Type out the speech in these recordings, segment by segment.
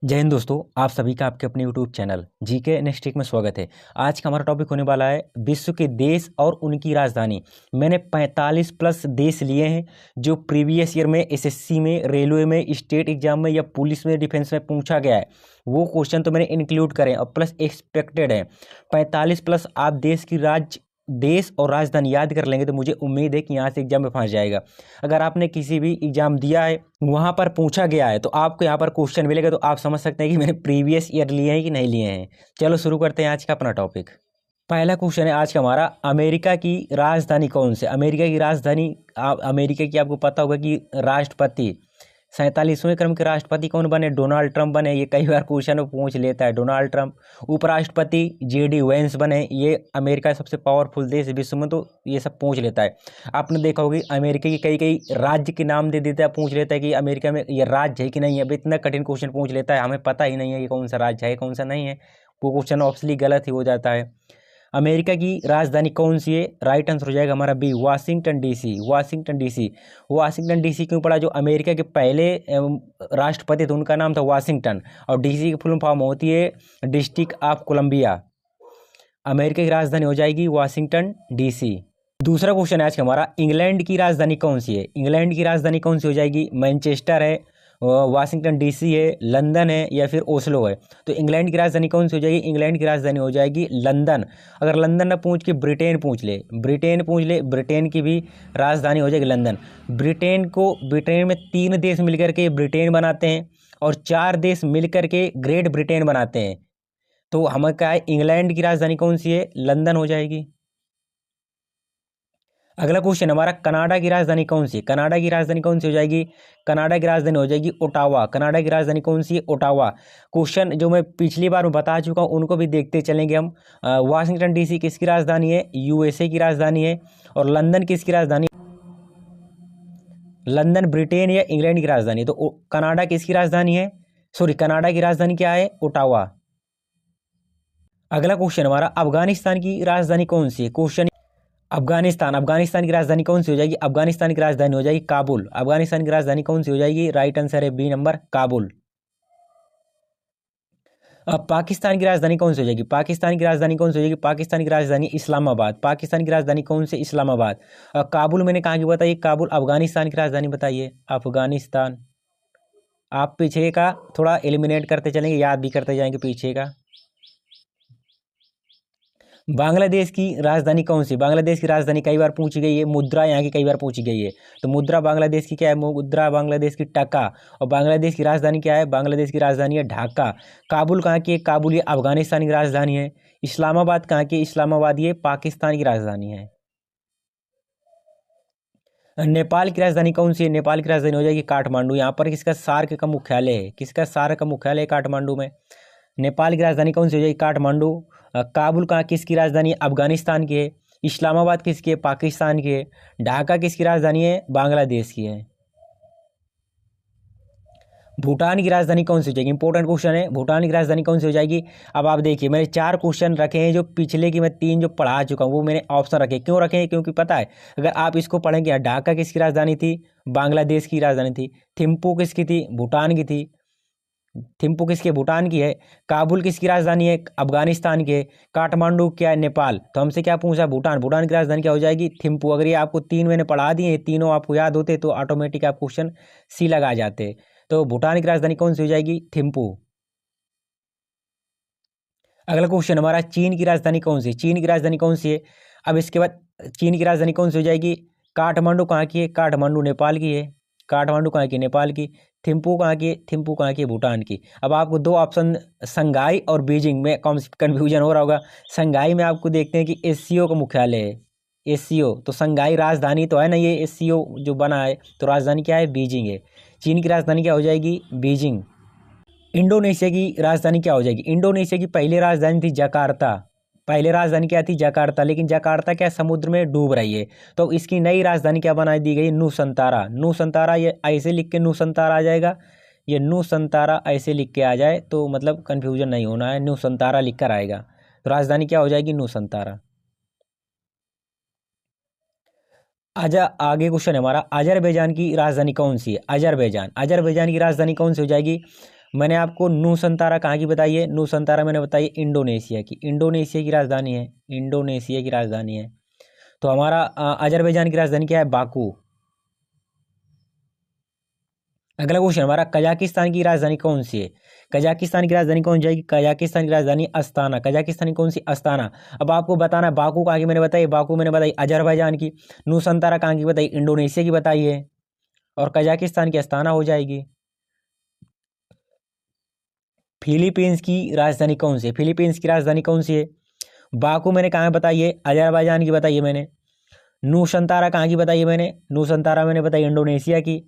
जय हिंद दोस्तों, आप सभी का आपके अपने यूट्यूब चैनल जीके नेक्स्ट में स्वागत है। आज का हमारा टॉपिक होने वाला है विश्व के देश और उनकी राजधानी। मैंने 45 प्लस देश लिए हैं जो प्रीवियस ईयर में एसएससी में, रेलवे में, स्टेट एग्जाम में या पुलिस में, डिफेंस में पूछा गया है। वो क्वेश्चन तो मैंने इंक्लूड करें और प्लस एक्सपेक्टेड है। 45 प्लस आप देश और राजधानी याद कर लेंगे तो मुझे उम्मीद है कि यहाँ से एग्जाम में फंस जाएगा। अगर आपने किसी भी एग्जाम दिया है, वहाँ पर पूछा गया है, तो आपको यहाँ पर क्वेश्चन मिलेगा, तो आप समझ सकते हैं कि मैंने प्रीवियस ईयर लिए हैं कि नहीं लिए हैं। चलो शुरू करते हैं आज का अपना टॉपिक। पहला क्वेश्चन है आज का हमारा, अमेरिका की राजधानी कौन से? अमेरिका की राजधानी, अमेरिका की आपको पता होगा कि राष्ट्रपति 47वें क्रम के राष्ट्रपति कौन बने? डोनाल्ड ट्रंप बने। ये कई बार क्वेश्चन में पूछ लेता है, डोनाल्ड ट्रंप। उपराष्ट्रपति जेडी वेंस बने। ये अमेरिका सबसे पावरफुल देश विश्व में, तो ये सब पूछ लेता है। आपने देखा होगा अमेरिका की कई कई राज्य के नाम दे देता है, पूछ लेता है कि अमेरिका में ये राज्य है कि नहीं है। अब इतना कठिन क्वेश्चन पूछ लेता है, हमें पता ही नहीं है ये कौन सा राज्य है कौन सा नहीं है, वो क्वेश्चन ऑब्वियसली गलत ही हो जाता है। अमेरिका की राजधानी कौन सी है? राइट आंसर हो जाएगा हमारा B, Washington DC. Washington DC. Washington DC क्यों पड़ा? जो अमेरिका के पहले राष्ट्रपति थे उनका नाम था वाशिंगटन, और डीसी की फुल फॉर्म होती है डिस्ट्रिक्ट ऑफ कोलंबिया। अमेरिका की राजधानी हो जाएगी वाशिंगटन डीसी। दूसरा क्वेश्चन है आज का हमारा, इंग्लैंड की राजधानी कौन सी है? इंग्लैंड की राजधानी कौन सी हो जाएगी? मैनचेस्टर है, वाशिंगटन डीसी है, लंदन है, या फिर ओस्लो है। तो इंग्लैंड की राजधानी कौन सी हो जाएगी? इंग्लैंड की राजधानी हो जाएगी लंदन। अगर लंदन ना पूछ के ब्रिटेन पूछ ले, ब्रिटेन की भी राजधानी हो जाएगी लंदन। ब्रिटेन में 3 देश मिलकर के ब्रिटेन बनाते हैं और 4 देश मिलकर के ग्रेट ब्रिटेन बनाते हैं। तो हमें क्या है, इंग्लैंड की राजधानी कौन सी है? लंदन हो जाएगी। अगला क्वेश्चन हमारा, कनाडा की राजधानी कौन सी है? कनाडा की राजधानी कौन सी हो जाएगी? कनाडा की राजधानी हो जाएगी ओटावा। कनाडा की राजधानी कौन सी है? ओटावा। क्वेश्चन जो मैं पिछली बार बता चुका हूँ उनको भी देखते चलेंगे हम। वाशिंगटन डीसी किसकी राजधानी है? यूएसए की राजधानी है। और लंदन किसकी राजधानी? लंदन ब्रिटेन या इंग्लैंड की राजधानी। तो कनाडा किसकी राजधानी है? सॉरी, कनाडा की राजधानी क्या है? ओटावा। अगला क्वेश्चन हमारा, अफगानिस्तान की राजधानी कौन सी है? क्वेश्चन, अफगानिस्तान की राजधानी कौन सी हो जाएगी? अफगानिस्तान की राजधानी हो जाएगी काबुल। अफगानिस्तान की राजधानी कौन सी हो जाएगी? राइट आंसर है बी नंबर, काबुल। अब पाकिस्तान की राजधानी कौन सी हो जाएगी? पाकिस्तान की राजधानी कौन सी हो जाएगी? पाकिस्तान की राजधानी इस्लामाबाद। पाकिस्तान की राजधानी कौन सी? इस्लामाबाद। काबुल मैंने कहाँ की बताइए? काबुल अफगानिस्तान की राजधानी बताइए। अफगानिस्तान। आप पीछे का थोड़ा एलिमिनेट करते चलेंगे, याद भी करते जाएंगे पीछे का। बांग्लादेश की राजधानी कौन सी? बांग्लादेश की राजधानी कई बार पूछी गई है, मुद्रा यहाँ की कई बार पूछी गई है। तो मुद्रा बांग्लादेश की क्या है? मुद्रा बांग्लादेश की टका। और बांग्लादेश की राजधानी क्या है? बांग्लादेश की राजधानी है ढाका। काबुल कहाँ की है? काबुल ये अफगानिस्तान की राजधानी है। इस्लामाबाद कहाँ की? इस्लामाबाद ये पाकिस्तान की राजधानी है। नेपाल की राजधानी कौन सी है? नेपाल की राजधानी हो जाएगी काठमांडू। यहाँ पर किसका सार्क का मुख्यालय है? किसका सार्क का मुख्यालय है काठमांडू में? नेपाल की राजधानी कौन सी हो जाएगी? काठमांडू। काबुल कहाँ किसकी राजधानी है? अफगानिस्तान की है। इस्लामाबाद किसकी है? पाकिस्तान की है। ढाका किसकी राजधानी है? बांग्लादेश की है। भूटान की राजधानी कौन सी हो जाएगी? इंपॉर्टेंट क्वेश्चन है, भूटान की राजधानी कौन सी हो जाएगी? अब आप देखिए, मैंने 4 क्वेश्चन रखे हैं, जो पिछले की मैं 3 जो पढ़ा चुका हूँ वो मैंने ऑप्शन रखे। क्यों रखे हैं? क्योंकि पता है, अगर आप इसको पढ़ेंगे, ढाका किसकी राजधानी थी? बांग्लादेश की राजधानी थी। थिम्पू किसकी थी? भूटान की थी। थिम्पू किसकी? भूटान की है। काबुल किसकी राजधानी है? अफगानिस्तान की है। काठमांडू क्या है? नेपाल। तो हमसे क्या पूछा? भूटान। भूटान की राजधानी क्या हो जाएगी? थिम्पू। अगर ये आपको 3 मैंने पढ़ा दिए, तीनों आपको याद होते तो ऑटोमेटिक आप क्वेश्चन सी लगा जाते। तो भूटान की राजधानी कौन सी हो जाएगी? थिम्पू। अगला क्वेश्चन हमारा, चीन की राजधानी कौन सी? चीन की राजधानी कौन सी है? अब इसके बाद चीन की राजधानी कौन सी हो जाएगी? काठमांडू कहाँ की है? काठमांडू नेपाल की है। काठमांडू कहाँ की? नेपाल की। थिम्पू कहाँ की? थिम्पू कहाँ की? भूटान की। अब आपको 2 ऑप्शन, संघाई और बीजिंग में कन्फ्यूजन हो रहा होगा। संघाई में आपको देखते हैं कि एससीओ का मुख्यालय है। एससीओ तो संघाई राजधानी तो है ना, ये एससीओ जो बना है, तो राजधानी क्या है? बीजिंग है। चीन की राजधानी क्या हो जाएगी? बीजिंग। इंडोनेशिया की राजधानी क्या हो जाएगी? इंडोनेशिया की पहले राजधानी थी जकार्ता। पहले राजधानी क्या थी? जकार्ता। लेकिन जकार्ता क्या समुद्र में डूब रही है, तो इसकी नई राजधानी क्या बना दी गई? नूसंतारा। नूसंतारा, ये ऐसे लिख के नूसंतारा आ जाएगा, ये नूसंतारा ऐसे लिख के आ जाए तो मतलब कन्फ्यूजन नहीं होना है, नूसंतारा लिख कर आएगा। तो राजधानी क्या हो जाएगी? नूसंतारा। आगे क्वेश्चन है हमारा, अजरबैजान की राजधानी कौन सी है? अजरबैजान की राजधानी कौन सी हो जाएगी? मैंने आपको नूसंतारा कहाँ की बताई है? नूसंतारा मैंने बताई इंडोनेशिया की। इंडोनेशिया की राजधानी है, इंडोनेशिया की राजधानी है। तो हमारा अजरबैजान की राजधानी क्या है? बाकू। अगला क्वेश्चन हमारा, कजाकिस्तान की राजधानी कौन सी है? कजाकिस्तान की राजधानी कौन जाएगी? कजाकिस्तान की राजधानी अस्ताना। कजाकिस्तान की कौन सी? अस्ताना। अब आपको बताना है बाकू कहाँ की मैंने बताई, बाकू मैंने बताई अजरबैजान की। नूसंतारा कहाँ की बताई? इंडोनेशिया की बताई है। और कजाकिस्तान की अस्ताना हो जाएगी। फिलीपींस की राजधानी कौन सी है? फिलीपींस की राजधानी कौन सी है? बाकू मैंने कहाँ बताई है? अजरबैजान की बताई है मैंने। नूसंतारा कहाँ की बताई है मैंने? नूसंतारा मैंने बताई इंडोनेशिया की।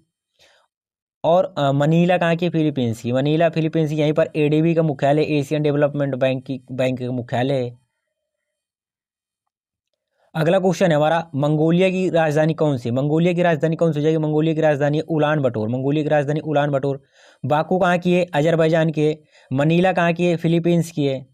और मनीला कहाँ की? फिलीपींस की। मनीला फिलीपींस की। यहीं पर एडीबी का मुख्यालय, एशियन डेवलपमेंट बैंक का मुख्यालय है। अगला क्वेश्चन है हमारा, मंगोलिया की राजधानी कौन सी? मंगोलिया की राजधानी कौन सी हो जाएगी? मंगोलिया की राजधानी है उलान बटोर। मंगोलिया की राजधानी उलान बटोर। बाकू कहाँ की है? अजरबैजान की है। मनीला कहाँ की है? फिलीपींस की है।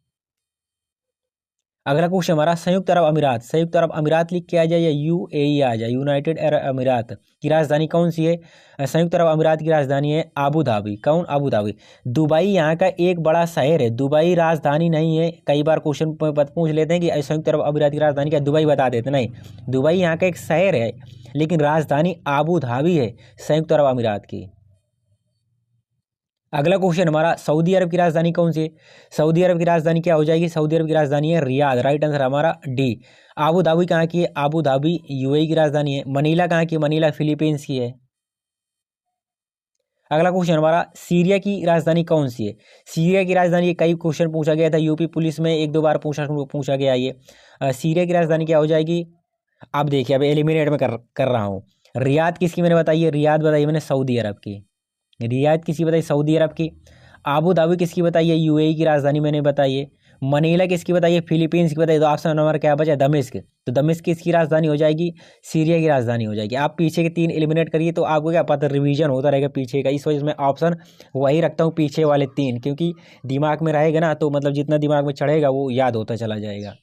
अगला क्वेश्चन हमारा, संयुक्त अरब अमीरात। संयुक्त अरब अमीरात लिख के आ जाए या यूएई आ जाए, यूनाइटेड अरब अमीरात की राजधानी कौन सी है? संयुक्त अरब अमीरात की राजधानी है आबू धाबी। कौन? Abu Dhabi. दुबई यहाँ का एक बड़ा शहर है, दुबई राजधानी नहीं है। कई बार क्वेश्चन पूछ लेते हैं कि संयुक्त अरब अमीरात की राजधानी क्या? दुबई बता देते, नहीं, दुबई यहाँ का एक शहर है, लेकिन राजधानी आबू धाबी है संयुक्त अरब अमीरात की। अगला क्वेश्चन हमारा, सऊदी अरब की राजधानी कौन सी है? सऊदी अरब की राजधानी क्या हो जाएगी? सऊदी अरब की राजधानी है रियाद। राइट आंसर हमारा डी। आबू धाबी कहाँ की है? आबू धाबी यूएई की राजधानी है। मनीला कहाँ की है? मनीला फिलीपींस की है। अगला क्वेश्चन हमारा, सीरिया की राजधानी कौन सी है? सीरिया की राजधानी, कई क्वेश्चन पूछा गया था यूपी पुलिस में, एक दो बार पूछा गया ये। सीरिया की राजधानी क्या हो जाएगी? आप देखिए, अब एलिमिनेट में कर रहा हूँ। रियाद किसकी मैंने बताई है? रियाद बताई मैंने सऊदी अरब की। रियाद किसकी बताई? सऊदी अरब की। आबू धाबी किसकी बताई है? यूएई की राजधानी मैंने बताई है। मनीला किसकी बताई है? फिलीपींस की बताई। तो ऑप्शन नंबर क्या बचा? दमिश्क। तो दमिश्क किसकी राजधानी हो जाएगी? सीरिया की राजधानी हो जाएगी। आप पीछे के तीन एलिमिनेट करिए तो आपको क्या पता, रिवीजन होता रहेगा पीछे का। इस वजह से मैं ऑप्शन वही रखता हूँ, पीछे वाले तीन, क्योंकि दिमाग में रहेगा ना, तो मतलब जितना दिमाग में चढ़ेगा वो याद होता चला जाएगा।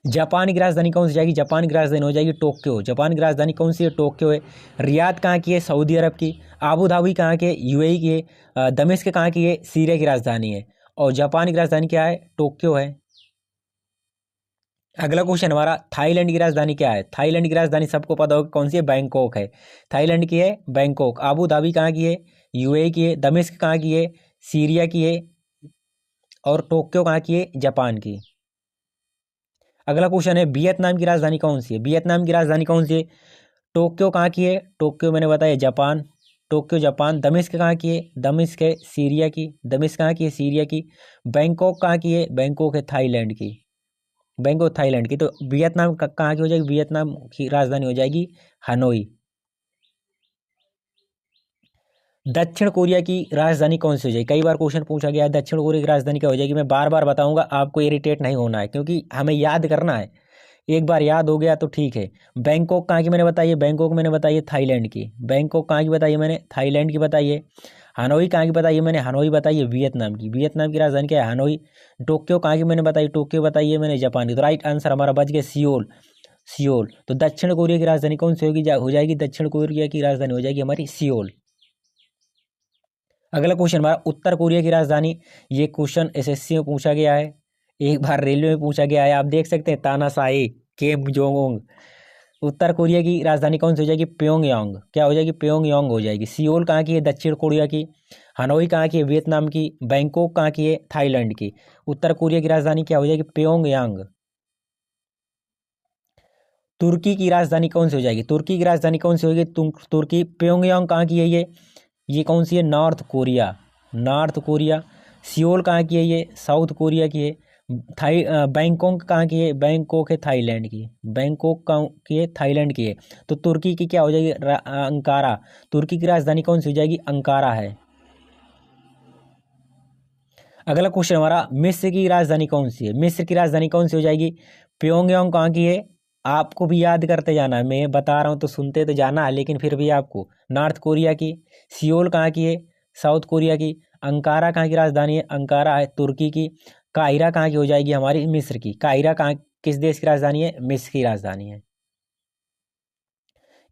जापान की राजधानी कौन सी जाएगी? जापान की राजधानी हो जाएगी टोक्यो। जापान की राजधानी कौन सी है? टोक्यो है। रियाद कहाँ की है? सऊदी अरब की। आबू धाबी कहाँ के? यूएई की है। दमिश्क कहाँ की है? सीरिया की राजधानी है। और जापान की राजधानी क्या है? टोक्यो है। अगला क्वेश्चन हमारा, थाईलैंड की राजधानी क्या है? थाईलैंड की राजधानी सबको पता होगा कौन सी है? बैंकॉक है। थाईलैंड की है बैंकॉक। आबू धाबी कहाँ की है? यूएई की है। दमिश्क कहाँ की है? सीरिया की है। और टोक्यो कहाँ की है? जापान की। अगला क्वेश्चन है, वियतनाम की राजधानी कौन सी है? वियतनाम की राजधानी कौन सी है? टोक्यो कहाँ की है? टोक्यो मैंने बताया जापान। Tokyo Japan. दमिश्क कहाँ की है? दमिश्क है सीरिया की। दमिश्क कहाँ की है? सीरिया की। बैंकॉक कहाँ की है? बैंकॉक है थाईलैंड की। बैंकॉक थाईलैंड की। तो वियतनाम कहाँ की हो जाएगी? वियतनाम की राजधानी हो जाएगी हनोई। दक्षिण कोरिया की राजधानी कौन सी हो जाएगी? कई बार क्वेश्चन पूछा गया है, दक्षिण कोरिया की राजधानी क्या हो जाएगी? मैं बार बार बताऊंगा, आपको इरिटेट नहीं होना है, क्योंकि हमें याद करना है। एक बार याद हो गया तो ठीक है। बैंकॉक कहाँ की मैंने बताई है? बैंकॉक मैंने बताई है थाईलैंड की। बैंकॉक कहाँ की बताई है मैंने? थाईलैंड की बताई है। हनोई कहाँ की बताई है मैंने? हनोई बताई है वियतनाम की। वियतनाम की राजधानी क्या है? हनोई। टोक्यो कहाँ की मैंने बताई? टोक्यो बताई है मैंने जापान की। तो राइट आंसर हमारा बच गया सियोल। सियोल। तो दक्षिण कोरिया की राजधानी कौन सी होगी? हो जाएगी, दक्षिण कोरिया की राजधानी हो जाएगी हमारी सियोल। अगला क्वेश्चन हमारा, उत्तर कोरिया की राजधानी। ये क्वेश्चन एसएससी में पूछा गया है, एक बार रेलवे में पूछा गया है, आप देख सकते हैं, तानाशाही किम जोंग उंग। उत्तर कोरिया की राजधानी कौन सी हो जाएगी? प्योंगयांग। क्या हो जाएगी? प्योंगयांग हो जाएगी। सियोल कहाँ की है? दक्षिण कोरिया की। हनोई कहाँ की है? वियतनाम की। बैंकॉक कहाँ की है? थाईलैंड की। उत्तर कोरिया की राजधानी क्या हो जाएगी? प्योंगयांग। तुर्की की राजधानी कौन सी हो जाएगी? तुर्की की राजधानी कौन सी होगी? तुर्की। प्योंगयांग कहाँ की है ये कौन सी है? North Korea. North Korea. Seoul कहाँ की है? ये साउथ कोरिया की है। बैंकॉक कहाँ की है? बैंकॉक है थाईलैंड की। बैंकॉक कहाँ की है? थाईलैंड की है। तो तुर्की की क्या हो जाएगी? अंकारा। तुर्की की राजधानी कौन सी हो जाएगी? अंकारा है। अगला क्वेश्चन हमारा, मिस्र की राजधानी कौन सी है? मिस्र की राजधानी कौन सी हो जाएगी? प्योंगयांग कहाँ की है? आपको भी याद करते जाना है, मैं बता रहा हूँ तो सुनते तो जाना है, लेकिन फिर भी आपको। नॉर्थ कोरिया की। सियोल कहाँ की है? साउथ कोरिया की। अंकारा कहाँ की राजधानी है? अंकारा है तुर्की की। काहिरा कहाँ की हो जाएगी? हमारी मिस्र की। काहिरा कहाँ, किस देश की राजधानी है? मिस्र की राजधानी है।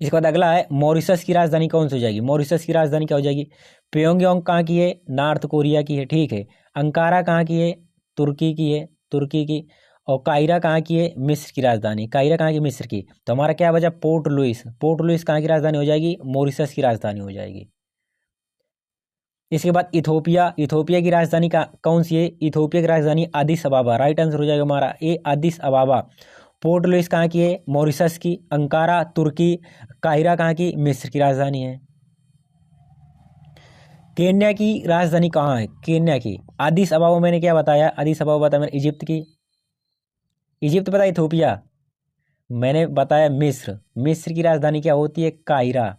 इसके बाद अगला है मॉरिशस की राजधानी कौन सी हो जाएगी। मॉरिशस की राजधानी क्या हो जाएगी। प्योंगयांग कहाँ की है, नॉर्थ कोरिया की है, ठीक है। अंकारा कहाँ की है, तुर्की की है, तुर्की की। और कायरा कहाँ की है, मिस्र की राजधानी, कायरा कहाँ की, मिस्र की। तो हमारा क्या बचा, पोर्ट लुइस। पोर्ट लुइस कहाँ की राजधानी हो जाएगी, मॉरिशस की राजधानी हो जाएगी। इसके बाद इथोपिया, इथोपिया की राजधानी का कौन सी है, इथोपिया की राजधानी अदिस अबाबा, राइट आंसर हो जाएगा हमारा ए अदिस अबाबा। पोर्ट लुइस कहाँ की है, मॉरिशस की। अंकारा तुर्की, काहिरा कहाँ की, मिस्र की राजधानी है। केन्या की राजधानी कहाँ है, केन्या की अदिस अबाबा, मैंने क्या बताया, अदिस अबाबा बताया मैंने इजिप्ट की। इजिप्ट पता, इथोपिया मैंने बताया मिस्र। मिस्र की राजधानी क्या होती है, काहिरा।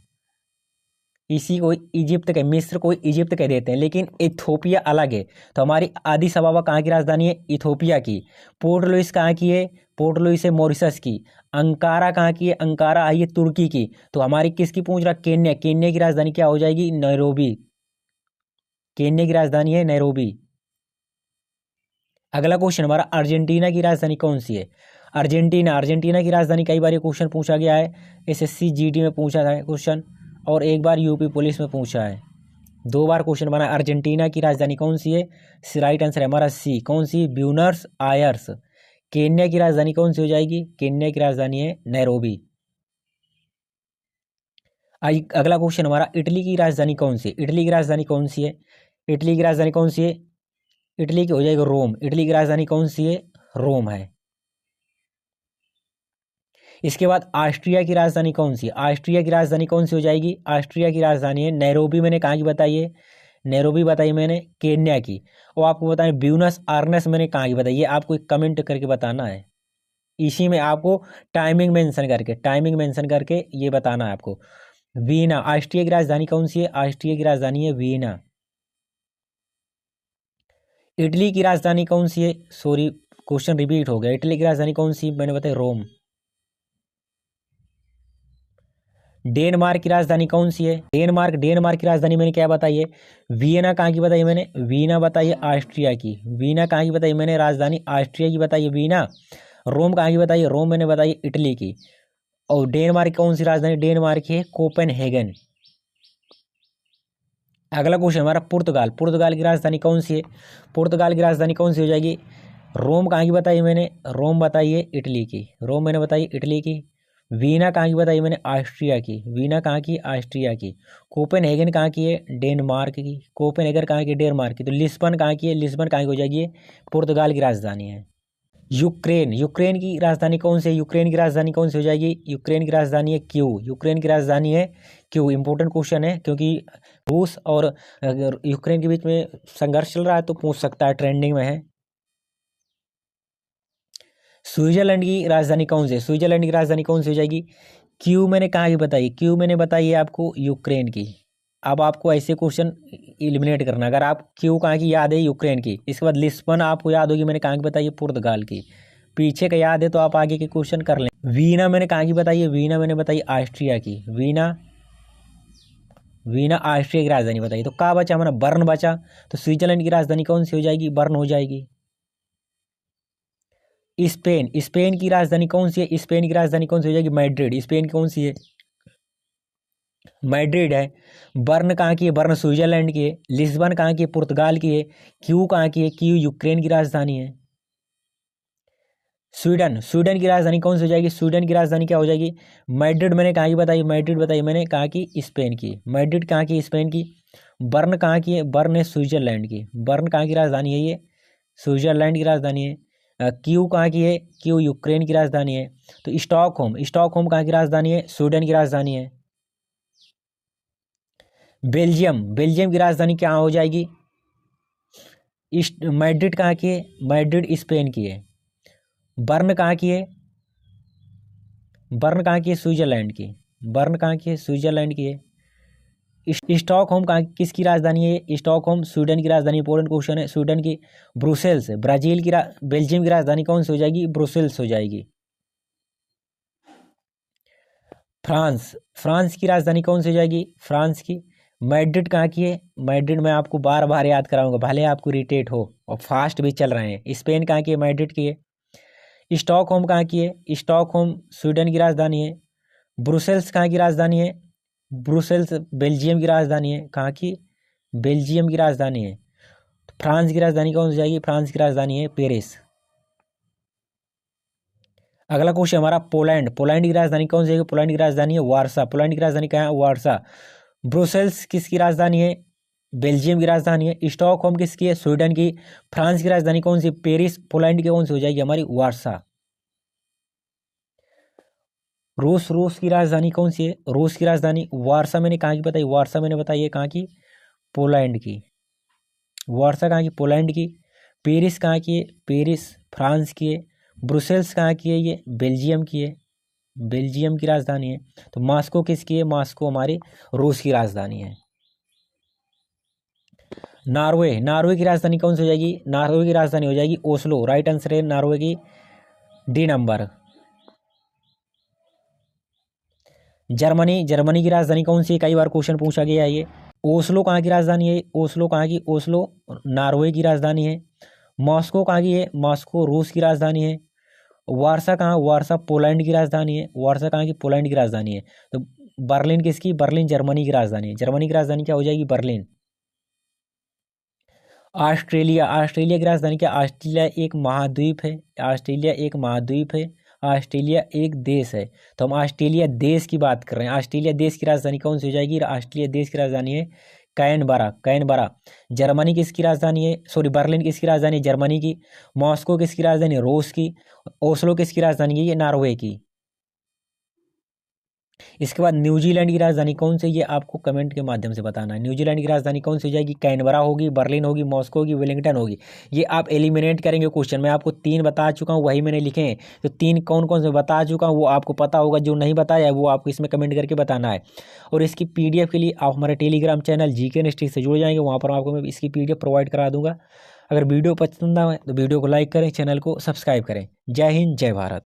इसी को इजिप्त कह, मिस्र को इजिप्त कह देते हैं, लेकिन इथोपिया अलग है। तो हमारी आदिस अबाबा कहाँ की राजधानी है, इथोपिया की। पोर्ट लुइस कहाँ की है, पोर्ट लुइस है मॉरिशस की। अंकारा कहाँ की है, अंकारा आई है तुर्की की। तो हमारी किसकी पूछ रहा, केन्या। केन्या की राजधानी क्या हो जाएगी, नैरोबी। केन्या की राजधानी है नैरोबी। अगला क्वेश्चन हमारा, अर्जेंटीना की राजधानी कौन सी है। अर्जेंटीना, अर्जेंटीना की राजधानी कई बार ये क्वेश्चन पूछा गया है, एसएससी जीडी में पूछा था क्वेश्चन, और एक बार यूपी पुलिस में पूछा है। 2 बार क्वेश्चन बना। अर्जेंटीना की राजधानी कौन सी है, राइट आंसर है हमारा सी, कौन सी, ब्यूनस आयर्स। केन्या की राजधानी कौन सी हो जाएगी, केन्या की राजधानी है नैरोबी। अगला क्वेश्चन हमारा, इटली की राजधानी कौन सी है, इटली की राजधानी कौन सी है, इटली की राजधानी कौन सी है, इटली की हो जाएगी रोम। इटली की राजधानी कौन सी है, रोम है। इसके बाद ऑस्ट्रिया की राजधानी कौन सी है, ऑस्ट्रिया की राजधानी कौन सी हो जाएगी, ऑस्ट्रिया की राजधानी है नैरोबी। मैंने कहाँ की बताई है, नैरोबी बताई मैंने, केन्या की। और आपको बताएं ब्यूनस आयर्स मैंने कहाँ की बताई, ये आपको कमेंट करके बताना है। इसी में आपको टाइमिंग मेंशन करके, टाइमिंग मेंशन करके ये बताना है आपको। वीना, ऑस्ट्रिया की राजधानी कौन सी है, ऑस्ट्रिया की राजधानी है वीना। इटली की राजधानी कौन सी है, सॉरी क्वेश्चन रिपीट हो गया, इटली की राजधानी कौन सी, मैंने बताया रोम। डेनमार्क की राजधानी कौन सी है, डेनमार्क, डेनमार्क की राजधानी मैंने क्या बताई है, वियना कहाँ की बताई मैंने, वीना बताई है ऑस्ट्रिया की। वीना कहाँ की बताई मैंने, राजधानी ऑस्ट्रिया की बताई है वीना। रोम कहाँ की बताई, रोम मैंने बताई इटली की। और डेनमार्क कौन सी राजधानी, डेनमार्क की है कोपेनहेगन। अगला क्वेश्चन हमारा, पुर्तगाल, पुर्तगाल की राजधानी कौन सी है, पुर्तगाल की राजधानी कौन सी हो जाएगी। रोम कहाँ की बताई मैंने, रोम बताई है इटली की, रोम मैंने बताई इटली की। वीना कहाँ की बताई मैंने, ऑस्ट्रिया की, वीना कहाँ की, ऑस्ट्रिया की। कोपेनहेगन कहाँ की है, डेनमार्क की, कोपेनहेगन कहाँ की, डेनमार्क की। तो लिस्बन कहाँ की है, लिस्बन कहाँ की हो जाएगी, पुर्तगाल की राजधानी है। यूक्रेन, यूक्रेन की राजधानी कौन सी है, यूक्रेन की राजधानी कौन सी हो जाएगी, यूक्रेन की राजधानी है क्यू, यूक्रेन की राजधानी है क्यू। इंपॉर्टेंट क्वेश्चन है, क्योंकि रूस और अगर यूक्रेन के बीच में संघर्ष चल रहा है तो पूछ सकता है, ट्रेंडिंग में है। स्विट्जरलैंड की राजधानी कौन सी है, स्विट्जरलैंड की राजधानी कौन सी हो जाएगी, क्यू मैंने कहाँ की बताई, क्यू मैंने बताई है आपको यूक्रेन की। अब आपको ऐसे क्वेश्चन इलिमिनेट करना, अगर आप क्यू कहाँ की याद है, यूक्रेन की। इसके बाद लिस्बन आपको याद होगी, मैंने कहाँ की बताई है, पुर्तगाल की। पीछे का याद है तो आप आगे के क्वेश्चन कर लें। वीना मैंने कहाँ की बताई है, वीना मैंने बताई ऑस्ट्रिया की, वीना, वीना ऑस्ट्रिया की राजधानी बताई। तो कहाँ बचा हमारा, बर्न बचा। तो स्विट्जरलैंड की राजधानी कौन सी हो जाएगी, बर्न हो जाएगी। स्पेन, स्पेन की राजधानी कौन सी है, स्पेन की राजधानी कौन सी हो जाएगी, मैड्रिड। स्पेन की कौन सी है, मैड्रिड है। बर्न कहाँ की है, बर्न स्विट्जरलैंड की है। लिस्बन कहाँ की है, पुर्तगाल की है। क्यू कहाँ की है, क्यू यूक्रेन की राजधानी है। स्वीडन, स्वीडन की राजधानी कौन सी हो जाएगी, स्वीडन की राजधानी क्या हो जाएगी, मैड्रिड। मैंने कहाँ की बताई, मैड्रिड बताई मैंने, कहाँ की, स्पेन की। मैड्रिड कहाँ की, स्पेन की। बर्न कहाँ की है, बर्न है स्विट्जरलैंड की। बर्न कहाँ की राजधानी है, ये स्विट्जरलैंड की राजधानी है। क्यू कहाँ की है, क्यू यूक्रेन की राजधानी है। तो स्टॉकहोम, स्टॉकहोम कहाँ की राजधानी है, स्वीडन की राजधानी है। बेल्जियम, बेल्जियम की राजधानी क्या हो जाएगी, मैड्रिड कहाँ की है, मैड्रिड स्पेन की है। बर्न कहाँ की है, बर्न कहाँ की है, स्विट्जरलैंड की। बर्न कहाँ की है, स्विट्जरलैंड की है। स्टॉकहोम कहाँ, किसकी राजधानी है, स्टॉकहोम स्वीडन की राजधानी। इंपॉर्टेंट क्वेश्चन है, स्वीडन की। ब्रुसेल्स, ब्राजील की बेल्जियम की राजधानी कौन सी हो जाएगी, ब्रुसेल्स हो जाएगी। फ्रांस, फ्रांस की राजधानी कौन सी हो जाएगी, फ्रांस की। मैड्रिड कहाँ की है, मैड्रिड मैं आपको बार बार याद कराऊंगा, भले आपको इरिटेट हो, और फास्ट भी चल रहे हैं। स्पेन कहाँ की है, मैड्रिड की है। स्टॉकहोम कहाँ की है, स्टॉकहोम स्वीडन की राजधानी है। ब्रुसेल्स कहाँ की राजधानी है? ब्रुसेल्स बेल्जियम की राजधानी है। कहाँ की? बेल्जियम की राजधानी है। फ्रांस की राजधानी कौन सी जाएगी? फ्रांस की राजधानी है पेरिस। अगला क्वेश्चन हमारा पोलैंड। पोलैंड की राजधानी कौन सी है? पोलैंड की राजधानी है वारसा। पोलैंड की राजधानी कहाँ है? वारसा। ब्रुसेल्स किसकी राजधानी है? बेल्जियम की राजधानी है। स्टॉकहोम किसकी है? स्वीडन की। फ्रांस की राजधानी कौन सी? पेरिस। पोलैंड की कौन सी हो जाएगी हमारी? वारसा। रूस। रूस की राजधानी कौन सी है? रूस की राजधानी वारसा। मैंने कहाँ की बताई? वारसा मैंने बताई है कहाँ की? पोलैंड की। वारसा कहाँ की? पोलैंड की। पेरिस कहाँ की है? पेरिस फ्रांस की है। ब्रुसेल्स कहाँ की है? ये बेल्जियम की है। बेल्जियम की राजधानी है। तो मॉस्को किसकी है? मॉस्को हमारी रूस की राजधानी है। नॉर्वे। नॉर्वे की राजधानी कौन सी हो जाएगी? नॉर्वे की राजधानी हो जाएगी ओस्लो। राइट आंसर है नॉर्वे की डी नंबर। जर्मनी। जर्मनी की राजधानी कौन सी है? कई बार क्वेश्चन पूछा गया है ये। ओस्लो कहाँ की राजधानी है? ओस्लो कहाँ की? ओस्लो नॉर्वे की राजधानी है। मॉस्को कहाँ की है? मॉस्को रूस की राजधानी है। वारसा कहाँ? वारसा पोलैंड की राजधानी है। वारसा कहाँ की? पोलैंड की राजधानी है। तो बर्लिन किसकी? बर्लिन जर्मनी की राजधानी है। जर्मनी की राजधानी क्या हो जाएगी? बर्लिन। ऑस्ट्रेलिया। ऑस्ट्रेलिया की राजधानी क्या? ऑस्ट्रेलिया एक महाद्वीप है। ऑस्ट्रेलिया एक महाद्वीप है। ऑस्ट्रेलिया एक देश है। तो हम ऑस्ट्रेलिया देश की बात कर रहे हैं। ऑस्ट्रेलिया देश की राजधानी कौन सी हो जाएगी? ऑस्ट्रेलिया देश की राजधानी है कैनबरा। कैनबरा। जर्मनी किसकी राजधानी है? सॉरी, बर्लिन किसकी राजधानी है? जर्मनी की। मॉस्को किसकी राजधानी है? रूस की। ओस्लो किसकी राजधानी है? ये नॉर्वे की। इसके बाद न्यूजीलैंड की राजधानी कौन सी है? ये आपको कमेंट के माध्यम से बताना है। न्यूजीलैंड की राजधानी कौन सी हो जाएगी? कैनबरा होगी, बर्लिन होगी, मॉस्को होगी, वेलिंगटन होगी। ये आप एलिमिनेट करेंगे क्वेश्चन में। आपको 3 बता चुका हूँ, वही मैंने लिखे हैं। तो 3 कौन कौन से बता चुका हूँ वो आपको पता होगा। जो नहीं बताया है वो आपको इसमें कमेंट करके बताना है। और इसकी PDF के लिए आप हमारे टेलीग्राम चैनल GK नेस्टिक से जुड़ जाएंगे। वहाँ पर आपको मैं इसकी PDF प्रोवाइड करा दूंगा। अगर वीडियो पसंद आए तो वीडियो को लाइक करें, चैनल को सब्सक्राइब करें। जय हिंद, जय भारत।